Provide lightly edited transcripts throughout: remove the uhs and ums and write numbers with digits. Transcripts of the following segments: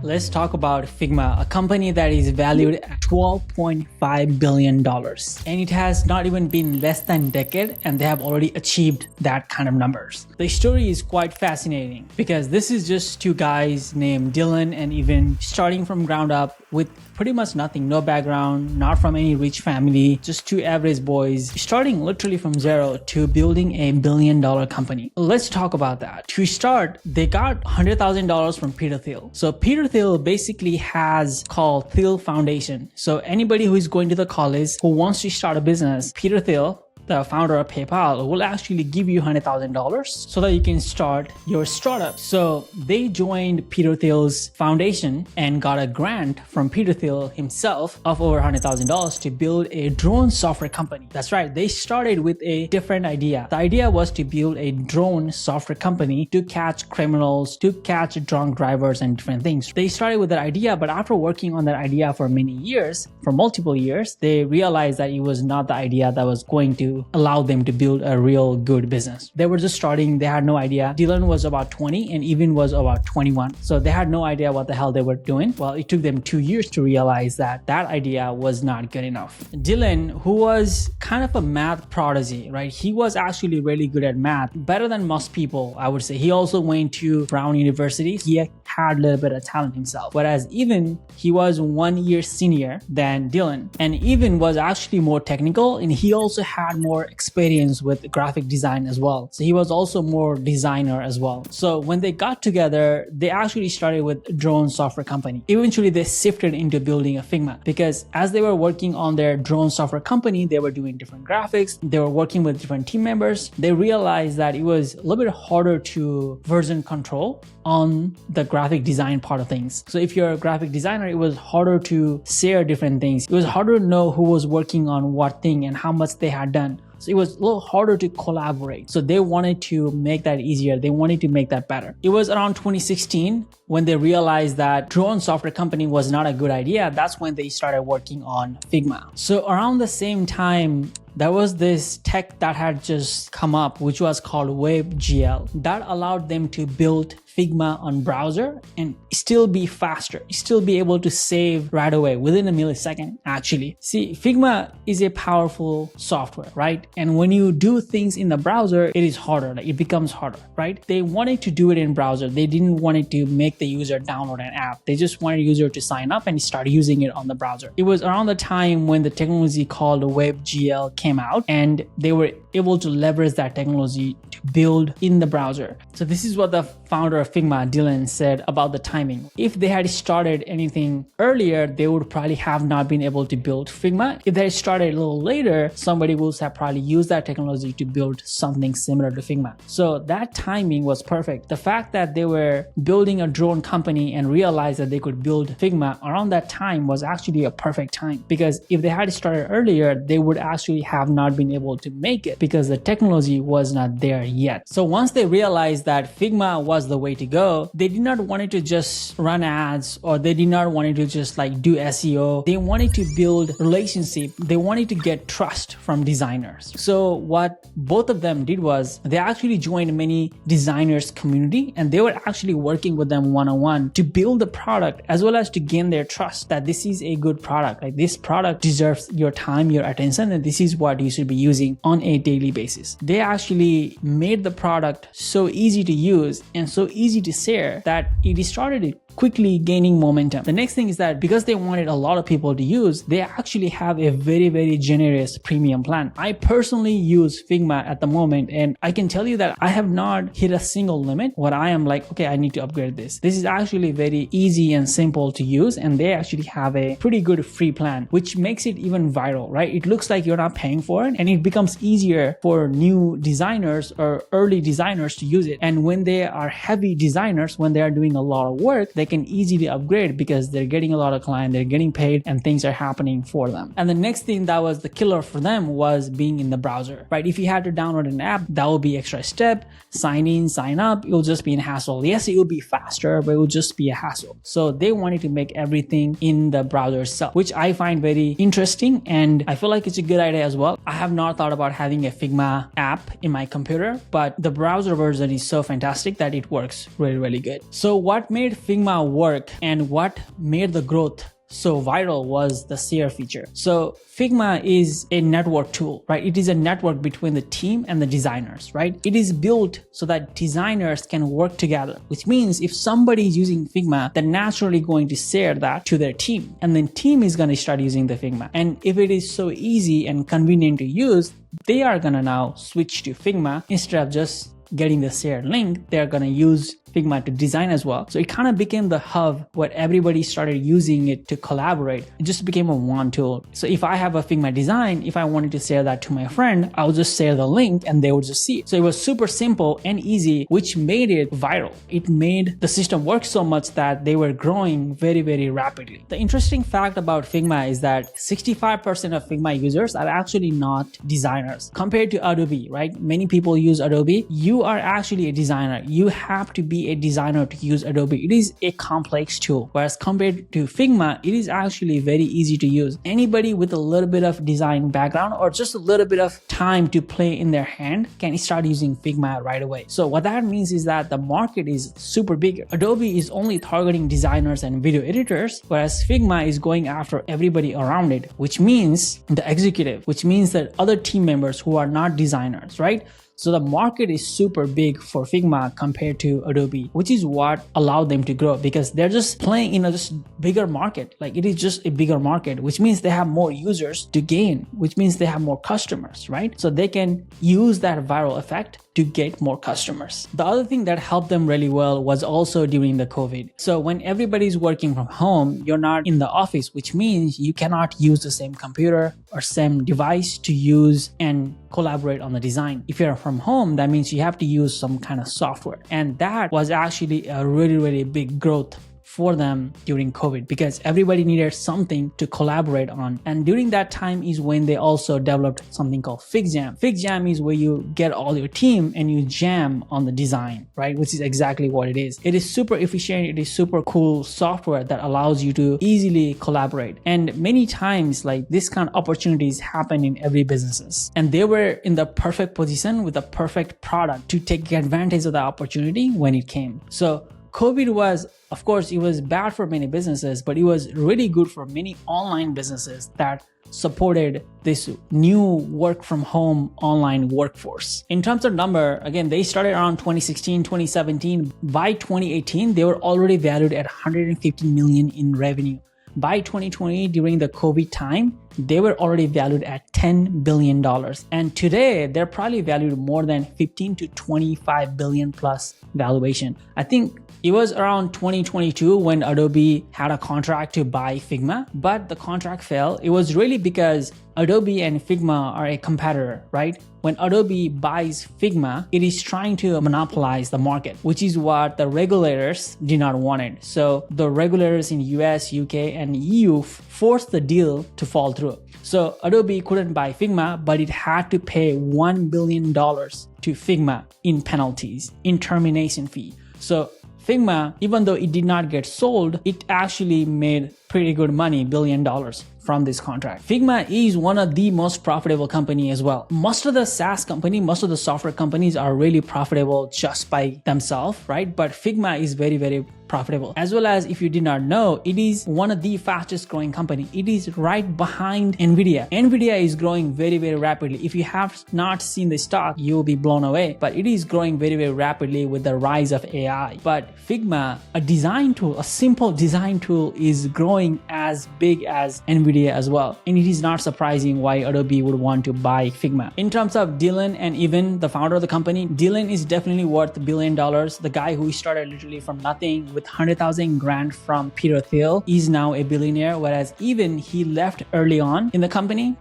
let's talk about Figma, a company that is valued at $12.5 billion. And it has not even been less than a decade and they have already achieved that kind of numbers. The story is quite fascinating because this is just two guys named Dylan and Evan starting from ground up with pretty much nothing, no background, not from any rich family, just two average boys starting literally from zero to building $1 billion company. Let's talk about that. To start, they got $100,000 from Peter Thiel. So Peter Thiel basically has called Thiel Foundation. So anybody who is going to the college who wants to start a business, Peter Thiel, the founder of PayPal, will actually give you $100,000 so that you can start your startup. So they joined Peter Thiel's foundation and got a grant from Peter Thiel himself of over $100,000 to build a drone software company. That's right. They started with a different idea. The idea was to build a drone software company to catch criminals, to catch drunk drivers and different things. They started with that idea, but after working on that idea for many years, for multiple years, they realized that it was not the idea that was going to allow them to build a real good business. They were just starting. They had no idea. Dylan was about 20 and Evan was about 21. So they had no idea what the hell they were doing. Well, it took them 2 years to realize that that idea was not good enough. Dylan, who was kind of a math prodigy, right? He was actually really good at math, better than most people, I would say. He also went to Brown University. He had a little bit of talent himself. Whereas Evan, he was 1 year senior than Dylan. And Evan was actually more technical and he also had more experience with graphic design as well. So he was also more designer as well. So when they got together, they actually started with a drone software company. Eventually they shifted into building a Figma because as they were working on their drone software company, they were doing different graphics. They were working with different team members. They realized that it was a little bit harder to version control on the graphic design part of things. So if you're a graphic designer, it was harder to share different things. It was harder to know who was working on what thing and how much they had done. So it was a little harder to collaborate. So they wanted to make that easier. They wanted to make that better. It was around 2016 when they realized that drone software company was not a good idea. That's when they started working on Figma. So around the same time, there was this tech that had just come up, which was called WebGL. That allowed them to build Figma on browser and still be faster, still be able to save right away within a millisecond, actually. See, Figma is a powerful software, right? And when you do things in the browser, it is harder, like it becomes harder, right? They wanted to do it in browser. They didn't want it to make the user download an app. They just wanted the user to sign up and start using it on the browser. It was around the time when the technology called WebGL came out and they were able to leverage that technology to build in the browser. So this is what the founder of Figma, Dylan, said about the timing. If they had started anything earlier, they would probably have not been able to build Figma. If they had started a little later, somebody would have probably used that technology to build something similar to Figma. So that timing was perfect. The fact that they were building a drone company and realized that they could build Figma around that time was actually a perfect time, because if they had started earlier, they would actually have not been able to make it because the technology was not there yet. So once they realized that Figma was the way to go, they did not want to just run ads, or they did not want to just like do SEO. They wanted to build relationship. They wanted to get trust from designers. So what both of them did was they actually joined many designers community and they were actually working with them one-on-one to build the product as well as to gain their trust that this is a good product. Like this product deserves your time, your attention, and this is what you should be using on a daily basis. They actually made the product so easy to use and so easy to share that it started quickly gaining momentum. The next thing is that because they wanted a lot of people to use, they actually have a very, very generous premium plan. I personally use Figma at the moment, and I can tell you that I have not hit a single limit where I am like, okay, I need to upgrade this. This is actually very easy and simple to use, and they actually have a pretty good free plan, which makes it even viral, right? It looks like you're not paying for it, and it becomes easier for new designers or early designers to use it. And when they are heavy designers, when they are doing a lot of work, they can easily upgrade because they're getting a lot of clients, they're getting paid, and things are happening for them. And the next thing that was the killer for them was being in the browser, right? If you had to download an app, that will be extra step. Sign in, sign up, it will just be a hassle. Yes, it will be faster, but it will just be a hassle. So they wanted to make everything in the browser itself, which I find very interesting, and I feel like it's a good idea as well. I have not thought about having a Figma app in my computer, but the browser version is so fantastic that it works really, really good. So what made Figma Figma work and what made the growth so viral was the share feature. So Figma is a network tool, right? It is a network between the team and the designers, right? It is built so that designers can work together, which means if somebody is using Figma, they're naturally going to share that to their team, and then team is going to start using the Figma. And if it is so easy and convenient to use, they are going to now switch to Figma. Instead of just getting the shared link, they're going to use Figma to design as well. So it kind of became the hub where everybody started using it to collaborate. It just became a one tool. So if I have a Figma design, if I wanted to share that to my friend, I'll just share the link and they would just see it. So it was super simple and easy, which made it viral. It made the system work so much that they were growing very, very rapidly. The interesting fact about Figma is that 65% of Figma users are actually not designers compared to Adobe, right? Many people use Adobe. You are actually a designer. You have to be a designer to use Adobe. It is a complex tool, whereas compared to Figma, it is actually very easy to use. Anybody with a little bit of design background or just a little bit of time to play in their hand can start using Figma right away. So what that means is that the market is super big. Adobe is only targeting designers and video editors, whereas Figma is going after everybody around it, which means the executive, which means that other team members who are not designers, right? So the market is super big for Figma compared to Adobe, which is what allowed them to grow, because they're just playing in a just bigger market. Like it is just a bigger market, which means they have more users to gain, which means they have more customers, right? So they can use that viral effect to get more customers. The other thing that helped them really well was also during the COVID. So when everybody's working from home, you're not in the office, which means you cannot use the same computer or same device to use and collaborate on the design. If you're from home, that means you have to use some kind of software. And that was actually a really, really big growth for them during COVID, because everybody needed something to collaborate on. And during that time is when they also developed something called FigJam. FigJam is where you get all your team and you jam on the design, right? Which is exactly what it is. It is super efficient. It is super cool software that allows you to easily collaborate. And many times, like this kind of opportunities happen in every businesses. And they were in the perfect position with the perfect product to take advantage of the opportunity when it came. So COVID was, of course, it was bad for many businesses, but it was really good for many online businesses that supported this new work from home online workforce. In terms of number, again, they started around 2016, 2017. By 2018, they were already valued at 150 million in revenue. By 2020, during the COVID time, they were already valued at $10 billion. And today, they're probably valued more than 15 to 25 billion plus valuation. I think it was around 2022 when Adobe had a contract to buy Figma, but the contract fell. It was really because Adobe and Figma are a competitor, right? When Adobe buys Figma, it is trying to monopolize the market, which is what the regulators did not want it. So the regulators in US, UK, and EU forced the deal to fall through. So Adobe couldn't buy Figma, but it had to pay $1 billion to Figma in penalties, in termination fee. So Figma, even though it did not get sold, it actually made pretty good money, $1 billion from this contract. Figma is one of the most profitable company as well. Most of the SaaS company, most of the software companies are really profitable just by themselves, right? But Figma is very, very profitable. As well as, if you did not know, it is one of the fastest growing company. It is right behind NVIDIA. NVIDIA is growing very, very rapidly. If you have not seen the stock, you will be blown away. But it is growing very, very rapidly with the rise of AI. But Figma, a design tool, a simple design tool, is growing as big as NVIDIA as well. And it is not surprising why Adobe would want to buy Figma. In terms of Dylan and Evan, the founder of the company, Dylan is definitely worth $1 billion. The guy who started literally from nothing with 100,000 grand from Peter Thiel is now a billionaire, whereas Evan, he left early on in the company,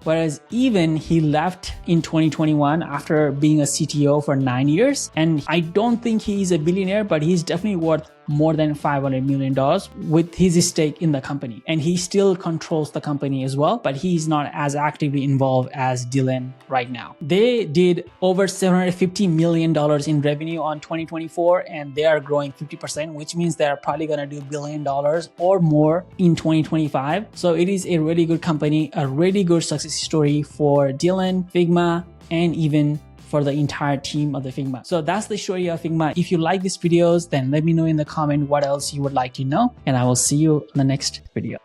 he left in 2021 after being a CTO for 9 years. And I don't think he is a billionaire, but he's definitely worth more than $500 million with his stake in the company. And he still controls the company as well, but he's not as actively involved as Dylan right now. They did over $750 million in revenue on 2024, and they are growing 50%, which means they're probably going to do $1 billion or more in 2025. So it is a really good company, a really good success story for Dylan, Figma, and even for the entire team of the Figma. So that's the story of Figma. If you like these videos, then let me know in the comment what else you would like to know, and I will see you in the next video.